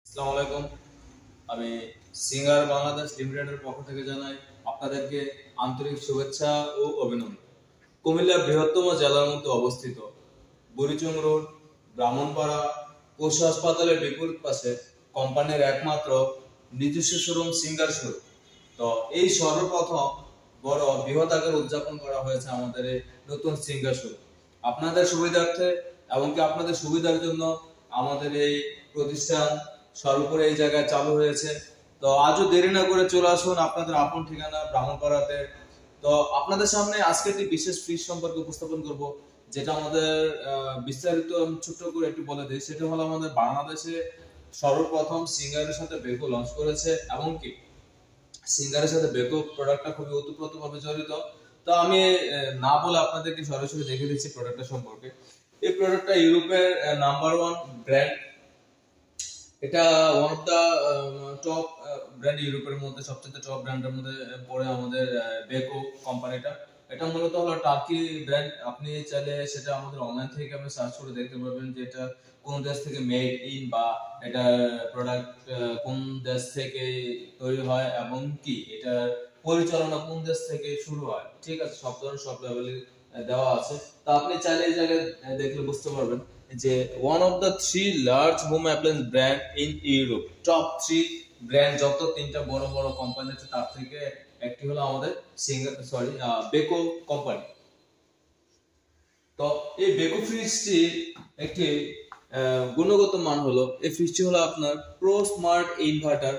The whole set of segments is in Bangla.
আসসালামু আলাইকুম। আমি সিঙ্গার বাংলাদেশ লিমিটেডের পক্ষ থেকে জানাই আপনাদেরকে আন্তরিক শুভেচ্ছা ও অভিনন্দন। কুমিল্লা বৃহত্তম জেলার মধ্যে অবস্থিত বুড়িচং রোড, ব্রাহ্মণপাড়া পশু হাসপাতালের বিপরীত পাশে কোম্পানির একমাত্র নিজস্ব শোরুম সিঙ্গার শোরুম। তো এই সর্বপ্রথম বড় বৃহৎ আকারে উদযাপন করা হয়েছে আমাদের এই নতুন সিঙ্গার শোরুম। আপনাদের সুবিধার্থে এমনকি আপনাদের সুবিধার জন্য আমাদের এই প্রতিষ্ঠান সর্বোপরি এই জায়গায় চালু হয়েছে। তো আজও দেরি না করে চলে আসুন আপনাদের আপন ঠিকানা ব্রাহ্মণপাড়াতে। তো আপনাদের সামনে আজকে একটি বিশেষ ফ্রিজ সম্পর্কে উপস্থাপন করব, যেটা আমাদের বিস্তারিত ছোট্ট করে একটু বলে দিই। সেটা হলো আমাদের বাংলাদেশে সর্বপ্রথম সিঙ্গারের সাথে বেকো লঞ্চ করেছে, এমনকি সিঙ্গারের সাথে বেকো প্রোডাক্টটা খুবই ওতপ্রোতভাবে জড়িত। তো আমি না বলে আপনাদেরকে সরাসরি দেখে দিচ্ছি প্রোডাক্টটা সম্পর্কে। এই প্রোডাক্টটা ইউরোপের নাম্বার ওয়ান ব্র্যান্ড। এটা one of the top brand, ইউরোপের মধ্যে সবচেয়ে টপ ব্র্যান্ডের মধ্যে পড়ে আমাদের বেকো কোম্পানিটা। এটা মূলত হলো টার্কি ব্র্যান্ড। আপনি চাইলে সেটা আমাদের অনলাইন থেকে আপনি সার্চ করে দেখতে পারবেন যে এটা কোন দেশ থেকে মেড ইন, বা এটা প্রোডাক্ট কোন দেশ থেকে তৈরি হয়, এবং কি এটা পরিচালনা কোন দেশ থেকে শুরু হয়। ঠিক আছে, সব ধরনের সব লেভেলে দেওয়া আছে। তো আপনি চাইলে এই জায়গায় দেখলে বুঝতে পারবেন যে one of the three large home appliance brand in Europe. Top three brand, যত তিনটা বড় বড় কোম্পানি আছে তার থেকে একটি হলো আমাদের বেকো কোম্পানি। তো এই বেকো ফ্রিজটি একটি গুণগত মান হলো, এই ফ্রিজটি হলো আপনার প্রো স্মার্ট ইনভার্টার।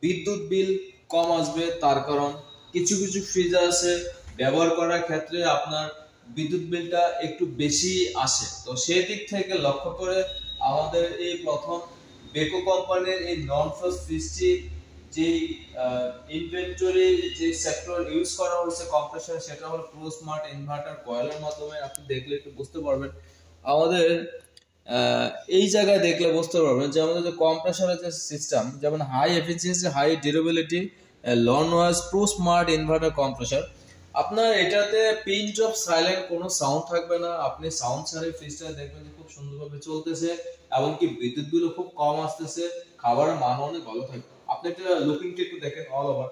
বিদ্যুৎ বিল কম আসবে, তার কারণ কিছু কিছু ফ্রিজ আছে ব্যবহার করার ক্ষেত্রে আপনার বিদ্যুৎ বিলটা একটু বেশি আসে। তো সেই দিক থেকে লক্ষ্য করে আমাদের এই প্রথম বেকো কোম্পানির এই নন ফ্রস্ট ফ্রিজটি যে ইনভেন্টরি যে সেক্টর ইউজ করা হয়েছে কম্প্রেসর, সেটা হলো প্রো স্মার্ট ইনভার্টার কয়েলের মাধ্যমে। আপনি দেখলে একটু বুঝতে পারবেন। আমাদের এই জায়গায় দেখলে বুঝতে পারবেন যে আমাদের যে কম্প্রেসরের যে সিস্টেম, যেমন high efficiency, high durability, low noise, pro smart inverter compressor. আপনার এটাতে পিন ড্রপ সাইলেন্ট কোনো সাউন্ড থাকবে না। আপনি সাউন্ড ছাড়াই ফ্রিজটা দেখবেন যে খুব সুন্দরভাবে চলতেছে, এমনকি বিদ্যুৎ বিলও খুব কম আসতেছে, খাবারের মান অনেক ভালো থাকবে। আপনি এটা লুকিংটা একটু দেখেন অল ওভার।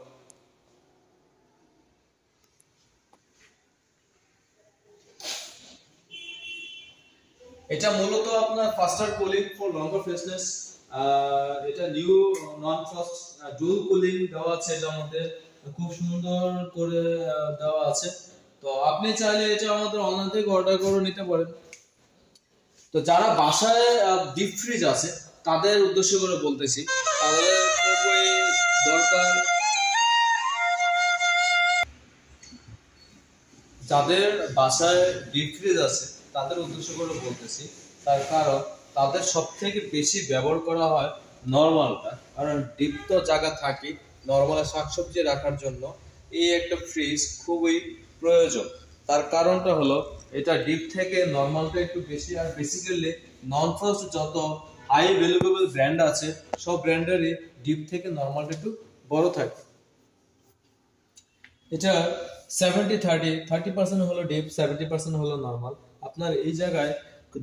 এটা মূলত আপনার faster cooling for longer freshness. এটা new non frost dual cooling দেওয়া আছে, এটার মধ্যে খুব সুন্দর করে দেওয়া আছে। তো আপনি চাইলে এটা আমাদের অনলাইন থেকে অর্ডার করে নিতে পারেন। তো যারা বাসায় ডিপ ফ্রিজ আছে তাদের উদ্দেশ্য করে বলতেছি, তাদের খুবই দরকার। যাদের বাসায় ডিপ ফ্রিজ আছে তাদের উদ্দেশ্য করে বলতেছি, তার কারণ তাদের সব থেকে বেশি ব্যবহার করা হয় নর্মালটা। কারণ ডিপ তো জায়গা থাকে, নর্মাল শাকসবজি রাখার জন্য এই একটা ফ্রিজ খুবই প্রয়োজন। তার কারণটা হলো এটা ডিপ থেকে নর্মালটা একটু বেশি, আর বেসিক্যালি নন ফ্রস্ট যত হাই ভ্যালুয়েবল ব্র্যান্ড আছে সব ব্র্যান্ডেরই ডিপ থেকে নর্মালটা একটু বড় থাকে। এটা 30% হলো ডিপ, 70% হলো নরমাল। আপনার এই জায়গায়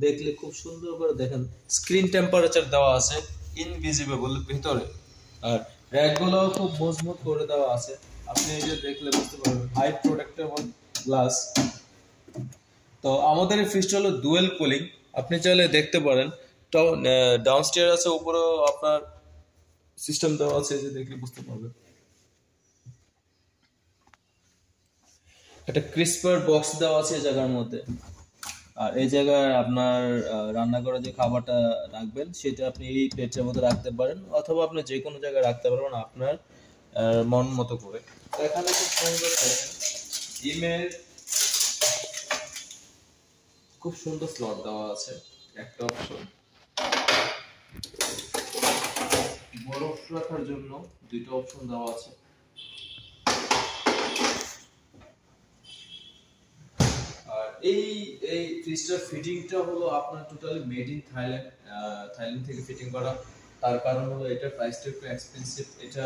দেখলে খুব সুন্দর করে দেখেন স্ক্রিন টেম্পারেচার দেওয়া আছে ইনভিজিবল ভিতরে, আর র্যাকগুলো খুব মজবুত করে দেওয়া আছে। আপনি এই যে দেখলে বুঝতে পারবেন হাই প্রোটেক্টেবল গ্লাস। তো আমাদের এই ফ্রিজটা হলো ডুয়েল কুলিং, আপনি চাইলে দেখতে পারেন। তো ডাউনস্টেয়ার আছে, উপরেও আপনার সিস্টেম দেওয়া আছে, যে দেখলে বুঝতে পারবেন। একটা ক্রিস্পার বক্স দেওয়া আছে এই জায়গার মধ্যে, আর এই জায়গায় আপনার রান্না করা যে খাবারটা রাখবেন সেটা আপনি এই প্লেটের মধ্যে রাখতে পারেন, অথবা আপনি যে কোনো জায়গায় রাখতে পারবেন আপনার মন মতো করে। এখানে খুব সুন্দর ইমেল, খুব সুন্দর স্লট দেওয়া আছে। একটা অপশন বরফ রাখার জন্য, দুইটা অপশন দেওয়া আছে। এই এই ফ্রিজটার ফিটিংটা হলো আপনার totally made in Thailand, Thailand থেকে ফিটিং করা। তার কারণ হলো এটার প্রাইসটা একটু এক্সপেন্সিভ। এটা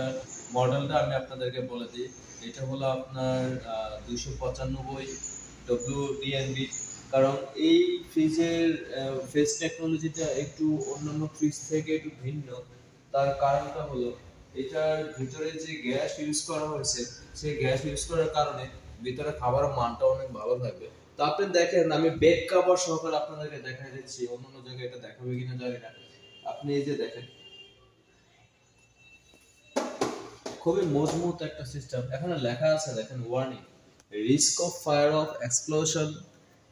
মডেলটা আমি আপনাদেরকে বলে দিই, এটা হলো আপনার 295 WDNB। কারণ এই ফ্রিজের ফেস টেকনোলজিটা একটু অন্যান্য ফ্রিজ থেকে একটু ভিন্ন। তার কারণটা হলো এটার ভিতরে যে গ্যাস ইউজ করা হয়েছে সেই গ্যাস ইউজ করার কারণে ভিতরে খাবারের মানটা অনেক ভালো থাকবে। তো আপনি দেখেন, আমি বেড কভার সহকারে আপনাদেরকে দেখাই দিচ্ছি, অন্য জায়গায় এটা দেখাবে কিনা জানি না। আপনি এই যে দেখেন, খুবই মজবুত একটা সিস্টেম। এখানে লেখা আছে দেখেন, warning, risk of fire of explosion,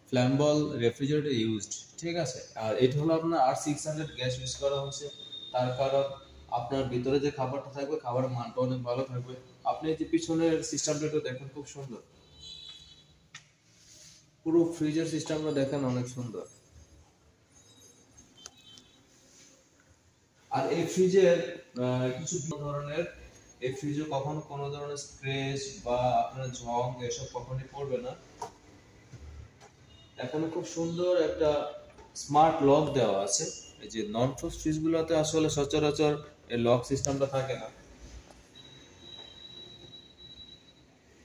flammable refrigerator used. ঠিক আছে, আর এটা হলো আপনার R600 গ্যাস ইউজ করা হয়েছে। তার কারণ আপনার ভিতরে যে খাবারটা থাকবে খাবারের মানটা অনেক ভালো থাকবে। আপনি এই যে পিছনের সিস্টেমটা একটু দেখেন, খুব সুন্দর, পুরো ফ্রিজের সিস্টেমটা দেখেন, অনেক সুন্দর। আর এই ফ্রিজের কিছু ধরনের, এই ফ্রিজে কখনো কোনো ধরনের স্ক্র্যাচ বা আপনার জং এসব কখনোই পড়বে না। এখানে খুব সুন্দর একটা স্মার্ট লক দেওয়া আছে। এই যে নন ফ্রস্ট ফ্রিজ গুলোতে আসলে সচরাচর এই লক সিস্টেমটা থাকে না।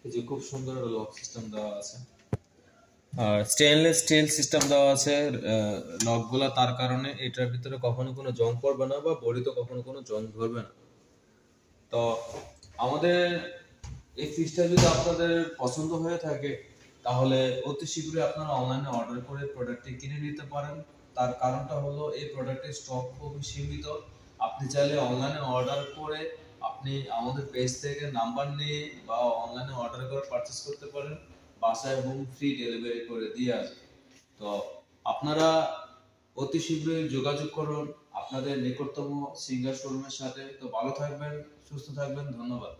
এই যে খুব সুন্দর একটা লক সিস্টেম দেওয়া আছে, আর স্টেনলেস স্টিল সিস্টেম দেওয়া আছে লক গুলা। তার কারণে এটার ভিতরে কখনো কোনো জং পড়বে না বা বডিতে কখনো কোনো জং ধরবে না। তো আমাদের এই ফ্রিজটা যদি আপনাদের পছন্দ হয়ে থাকে তাহলে অতি শীঘ্রই আপনারা অনলাইনে অর্ডার করে প্রোডাক্টটি কিনে নিতে পারেন। তার কারণটা হলো এই প্রোডাক্টের স্টক খুবই সীমিত। আপনি চাইলে অনলাইনে অর্ডার করে আপনি আমাদের পেজ থেকে নাম্বার নিয়ে বা অনলাইনে অর্ডার করে পারচেজ করতে পারেন। বাসায় হোম ফ্রি ডেলিভারি করে দিয়ে আসবে। তো আপনারা অতি শীঘ্রই যোগাযোগ করুন আপনাদের নিকটতম সিঙ্গার শোরুমের সাথে। তো ভালো থাকবেন, সুস্থ থাকবেন, ধন্যবাদ।